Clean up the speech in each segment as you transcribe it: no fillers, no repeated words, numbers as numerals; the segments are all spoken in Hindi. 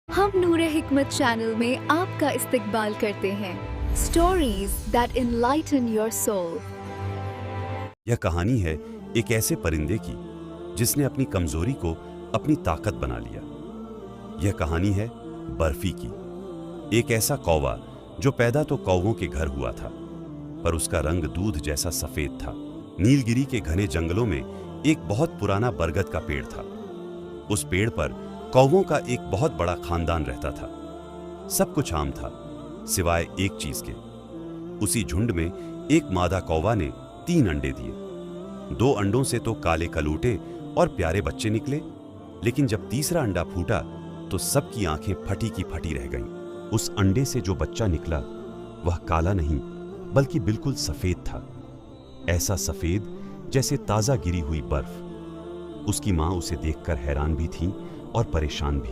हम नूरे हिकमत चैनल में आपका इस्तकबाल करते हैं। Stories that enlighten your soul. यह कहानी है एक ऐसे परिंदे की जिसने अपनी कमजोरी को अपनी ताकत बना लिया। यह कहानी है बर्फी की। एक ऐसा कौवा जो पैदा तो कौवों के घर हुआ था, पर उसका रंग दूध जैसा सफेद था। नीलगिरी के घने जंगलों में एक बहुत पुराना बरगद का पेड़ था। उस पेड़ पर कौवों का एक बहुत बड़ा खानदान रहता था। सब कुछ आम था सिवाय एक चीज के। उसी झुंड में एक मादा कौवा ने 3 अंडे दिए। 2 अंडों से तो काले कलूटे और प्यारे बच्चे निकले, लेकिन जब तीसरा अंडा फूटा तो सबकी आंखें फटी की फटी रह गईं। उस अंडे से जो बच्चा निकला वह काला नहीं बल्कि बिल्कुल सफेद था। ऐसा सफेद जैसे ताजा गिरी हुई बर्फ। उसकी मां उसे देखकर हैरान भी थी और परेशान भी।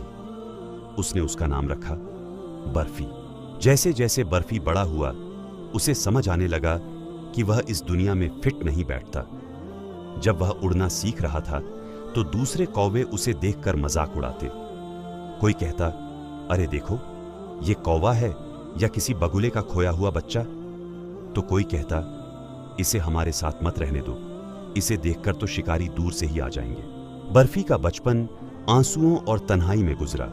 उसने उसका नाम रखा बर्फी। जैसे जैसे बर्फी बड़ा हुआ उसे समझ आने लगा कि वह इस दुनिया में फिट नहीं बैठता। जब वह उड़ना सीख रहा था तो दूसरे कौवे उसे देखकर मजाक उड़ाते। कोई कहता, अरे देखो ये कौवा है या किसी बगुले का खोया हुआ बच्चा। तो कोई कहता, इसे हमारे साथ मत रहने दो, इसे देखकर तो शिकारी दूर से ही आ जाएंगे। बर्फी का बचपन आंसुओं और तन्हाई में गुजरा।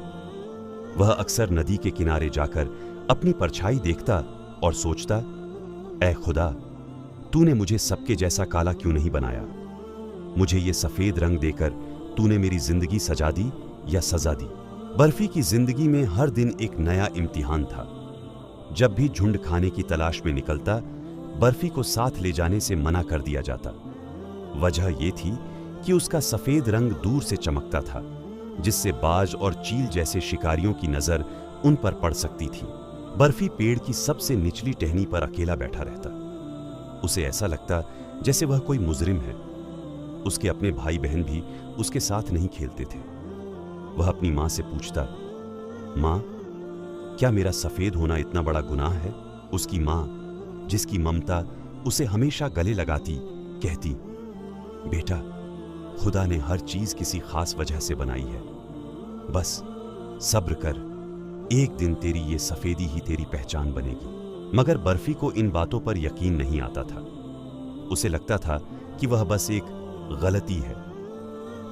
वह अक्सर नदी के किनारे जाकर अपनी परछाई देखता और सोचता, ऐ खुदा, तूने मुझे सबके जैसा काला क्यों नहीं बनाया? मुझे ये सफेद रंग देकर तूने मेरी जिंदगी सजा दी या सजा दी? बर्फी की जिंदगी में हर दिन एक नया इम्तिहान था। जब भी झुंड खाने की तलाश में निकलता, बर्फी को साथ ले जाने से मना कर दिया जाता। वजह यह थी कि उसका सफेद रंग दूर से चमकता था, जिससे बाज और चील जैसे शिकारियों की नजर उन पर पड़ सकती थी। बर्फी पेड़ की सबसे निचली टहनी पर अकेला बैठा रहता। उसे ऐसा लगता जैसे वह कोई मुजरिम है। उसके अपने भाई बहन भी उसके साथ नहीं खेलते थे। वह अपनी मां से पूछता, मां, क्या मेरा सफेद होना इतना बड़ा गुनाह है? उसकी मां, जिसकी ममता उसे हमेशा गले लगाती, कहती, बेटा, खुदा ने हर चीज किसी खास वजह से बनाई है। बस सब्र कर, एक दिन तेरी ये सफेदी ही तेरी पहचान बनेगी। मगर बर्फी को इन बातों पर यकीन नहीं आता था। उसे लगता था कि वह बस एक गलती है।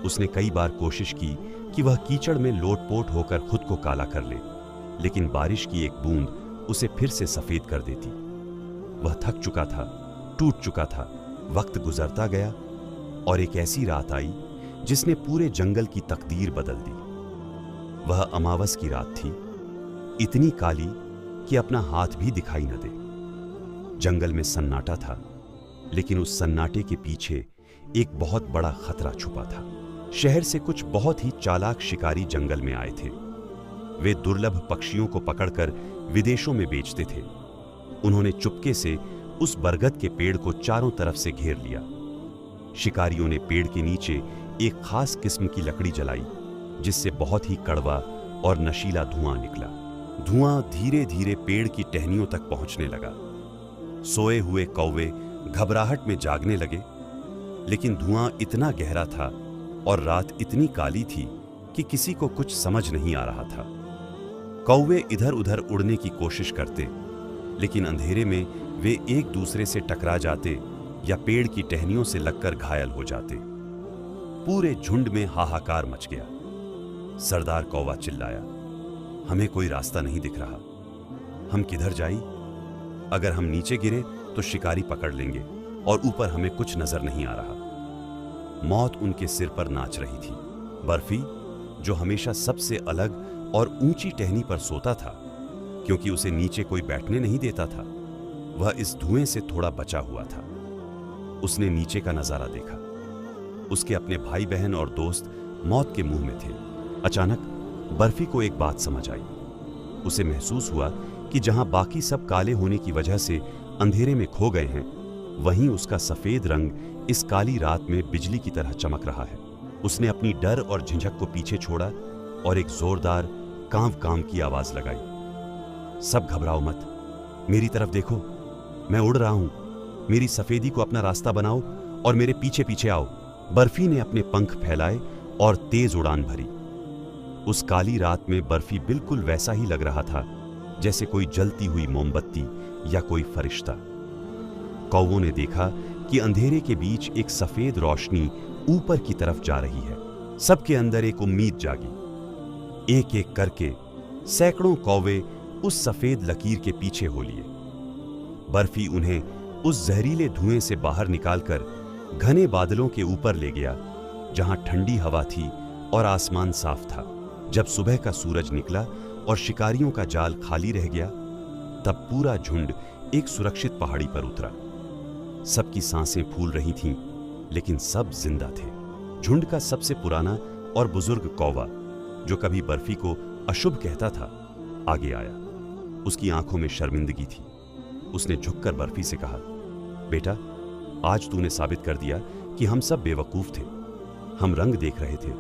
उसने कई बार कोशिश की कि वह कीचड़ में लोटपोट होकर खुद को काला कर ले, लेकिन बारिश की एक बूंद उसे फिर से सफेद कर देती। वह थक चुका था, टूट चुका था। वक्त गुजरता गया और एक ऐसी रात आई जिसने पूरे जंगल की तकदीर बदल दी। वह अमावस की रात थी, इतनी काली कि अपना हाथ भी दिखाई न दे। जंगल में सन्नाटा था, लेकिन उस सन्नाटे के पीछे एक बहुत बड़ा खतरा छुपा था। शहर से कुछ बहुत ही चालाक शिकारी जंगल में आए थे। वे दुर्लभ पक्षियों को पकड़कर विदेशों में बेचते थे। उन्होंने चुपके से उस बरगद के पेड़ को चारों तरफ से घेर लिया। शिकारियों ने पेड़ के नीचे एक खास किस्म की लकड़ी जलाई, जिससे बहुत ही कड़वा और नशीला धुआं निकला। धुआं धीरे धीरे पेड़ की टहनियों तक पहुंचने लगा। सोए हुए कौवे घबराहट में जागने लगे, लेकिन धुआं इतना गहरा था और रात इतनी काली थी कि किसी को कुछ समझ नहीं आ रहा था। कौवे इधर उधर उड़ने की कोशिश करते, लेकिन अंधेरे में वे एक दूसरे से टकरा जाते या पेड़ की टहनियों से लगकर घायल हो जाते। पूरे झुंड में हाहाकार मच गया। सरदार कौवा चिल्लाया, हमें कोई रास्ता नहीं दिख रहा। हम किधर जाएं? अगर हम नीचे गिरे तो शिकारी पकड़ लेंगे और ऊपर हमें कुछ नजर नहीं आ रहा। मौत उनके सिर पर नाच रही थी। बर्फी, जो हमेशा सबसे अलग और ऊंची टहनी पर सोता था, क्योंकि उसे नीचे कोई बैठने नहीं देता था, वह इस धुएं से थोड़ा बचा हुआ था। उसने नीचे का नजारा देखा। उसके अपने भाई बहन और दोस्त मौत के मुंह में थे। अचानक बर्फी को एक बात समझ आई। उसे महसूस हुआ कि जहां बाकी सब काले होने की वजह से अंधेरे में खो गए हैं, वहीं उसका सफेद रंग इस काली रात में बिजली की तरह चमक रहा है। उसने अपनी डर और झिझक को पीछे छोड़ा और एक जोरदार कांव कांव की आवाज लगाई, सब घबराओ मत, मेरी तरफ देखो, मैं उड़ रहा हूं। मेरी सफेदी को अपना रास्ता बनाओ और मेरे पीछे पीछे आओ। बर्फी ने अपने पंख फैलाए और तेज उड़ान भरी। उस काली रात में बर्फी बिल्कुल वैसा ही लग रहा था जैसे कोई जलती हुई मोमबत्ती या कोई फरिश्ता। कौवों ने देखा कि अंधेरे के बीच एक सफेद रोशनी ऊपर की तरफ जा रही है। सबके अंदर एक उम्मीद जागी। एक एक करके सैकड़ों कौवे उस सफेद लकीर के पीछे हो लिए। बर्फी उन्हें उस जहरीले धुएं से बाहर निकालकर घने बादलों के ऊपर ले गया, जहां ठंडी हवा थी और आसमान साफ था। जब सुबह का सूरज निकला और शिकारियों का जाल खाली रह गया, तब पूरा झुंड एक सुरक्षित पहाड़ी पर उतरा। सबकी सांसें फूल रही थीं, लेकिन सब जिंदा थे। झुंड का सबसे पुराना और बुजुर्ग कौवा, जो कभी बर्फी को अशुभ कहता था, आगे आया। उसकी आंखों में शर्मिंदगी थी। उसने झुककर बर्फी से कहा, बेटा, आज तूने साबित कर दिया कि हम सब बेवकूफ थे। हम रंग देख रहे थे,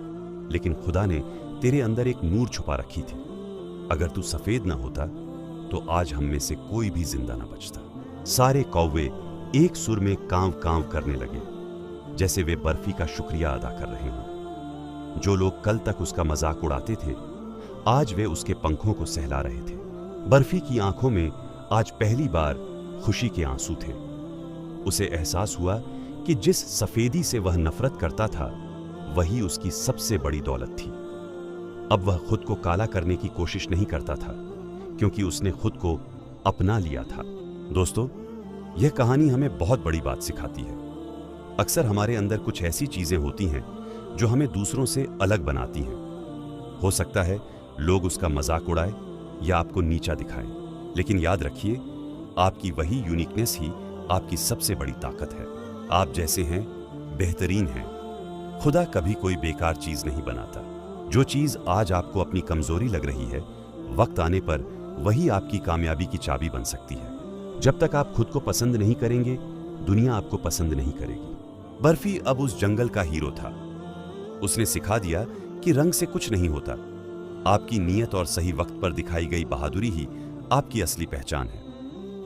लेकिन खुदा ने तेरे अंदर एक नूर छुपा रखी थी। अगर तू सफेद ना होता तो आज हम में से कोई भी जिंदा ना बचता। सारे कौवे एक सुर में कांव कांव करने लगे, जैसे वे बर्फी का शुक्रिया अदा कर रहे हों। जो लोग कल तक उसका मजाक उड़ाते थे, आज वे उसके पंखों को सहला रहे थे। बर्फी की आंखों में आज पहली बार खुशी के आंसू थे। उसे एहसास हुआ कि जिस सफेदी से वह नफरत करता था, वही उसकी सबसे बड़ी दौलत थी। अब वह खुद को काला करने की कोशिश नहीं करता था, क्योंकि उसने खुद को अपना लिया था। दोस्तों, यह कहानी हमें बहुत बड़ी बात सिखाती है। अक्सर हमारे अंदर कुछ ऐसी चीजें होती हैं जो हमें दूसरों से अलग बनाती हैं। हो सकता है लोग उसका मजाक उड़ाए या आपको नीचा दिखाएं, लेकिन याद रखिए, आपकी वही यूनिकनेस ही आपकी सबसे बड़ी ताकत है। आप जैसे हैं, बेहतरीन हैं। खुदा कभी कोई बेकार चीज नहीं बनाता। जो चीज आज आपको अपनी कमजोरी लग रही है, वक्त आने पर वही आपकी कामयाबी की चाबी बन सकती है। जब तक आप खुद को पसंद नहीं करेंगे, दुनिया आपको पसंद नहीं करेगी। बर्फी अब उस जंगल का हीरो था। उसने सिखा दिया कि रंग से कुछ नहीं होता। आपकी नीयत और सही वक्त पर दिखाई गई बहादुरी ही आपकी असली पहचान है।